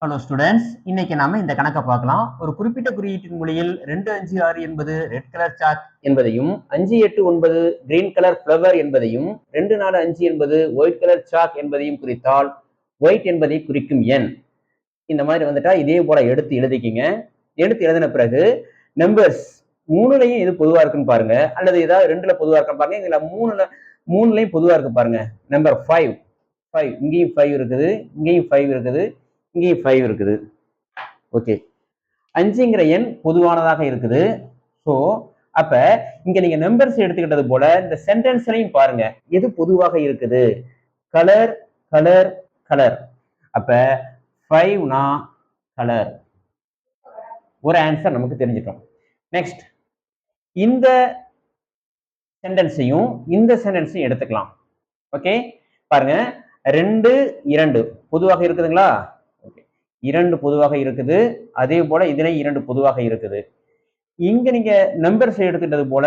Hello students, இன்னைக்கு நாம இந்த கணக்கை பார்க்கலாம். ஒரு குறிப்பிட்ட குறியீட்டின் மொழியில் 2, 5, 6 என்பது ரெட் கலர் சாக் என்பதையும் 5, 8, 9 கிரீன் கலர் ஃப்ளவர் என்பதையும் 2, 4, 5 என்பது ஒயிட் கலர் சாக் என்பதையும் குறித்தால் ஒயிட் என்பதை குறிக்கும் எண். இந்த மாதிரி வந்துட்டா இதே போல எடுத்து எழுதிக்கிங்க. எடுத்து எழுதின பிறகு நம்பர்ஸ் மூணுலையும் எது பொதுவா இருக்குன்னு பாருங்க, அல்லது ஏதாவது ரெண்டுல பொதுவா இருக்க பாருங்க. இதுல மூணுலையும் பொதுவா இருக்கு பாருங்க. நம்பர் 5 இங்கேயும் 5 இருக்குது, இங்கேயும் 5 இருக்குது, இங்கேயும் 5 இருக்குது. ஓகே, 5ங்கிற எண் பொதுவானதாக இருக்குது. ஸோ அப்ப இங்க நீங்க நம்பர்ஸ் எடுத்துக்கிட்டது போல இந்த சென்டென்ஸ்லையும் பாருங்க எது பொதுவாக இருக்குது. Colour colour colour. அப்ப 5னா கலர். ஒரு ஆன்சர் நமக்கு தெரிஞ்சிட்டோம். நெக்ஸ்ட் இந்த சென்டென்ஸையும் இந்த சென்டென்ஸையும் எடுத்துக்கலாம். ஓகே, பாருங்க 2, 2 பொதுவாக இருக்குதுங்களா? 2 பொதுவாக இருக்குது. அதே போல இதுல 2 பொதுவாக இருக்குது. இங்க நீங்க நம்பர்ஸ் எடுத்துட்டது போல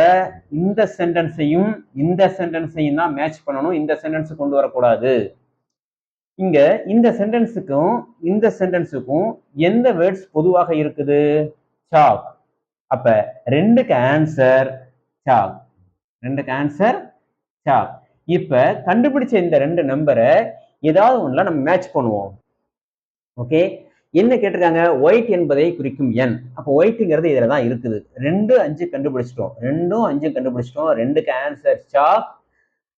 இந்த சென்டென்ஸையும் இந்த சென்டென்ஸையும் தான் மேட்ச் பண்ணணும். இந்த சென்டென்ஸ் கொண்டு வரக்கூடாது. இங்க இந்த சென்டென்ஸுக்கும் இந்த சென்டென்ஸுக்கும் எந்த வேர்ட்ஸ் பொதுவாக இருக்குது? சாக். அப்ப 2க்கு ஆன்சர் சாக். 2க்கு ஆன்சர் சாக். இப்ப கண்டுபிடிச்ச இந்த ரெண்டு நம்பரை ஏதாவது ஒண்ணுல நம்ம மேட்ச் பண்ணுவோம். ஓகே, என்ன கேட்டிருக்காங்க? ஒயிட் என்பதை குறிக்கும் எண். அப்போ ஒயிட்ங்கிறது இதுல தான் இருக்குது. 2, 5 கண்டுபிடிச்சிட்டோம். 2ம் 5ம் கண்டுபிடிச்சிட்டோம். 2க்கு ஆன்சர் சாக்,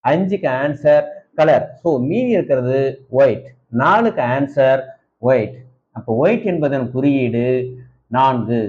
5க்கு ஆன்சர் கலர். ஸோ மீதி இருக்கிறது ஒயிட். 4க்கு ஆன்சர் ஒயிட். அப்போ ஒயிட் என்பதன் குறியீடு 4.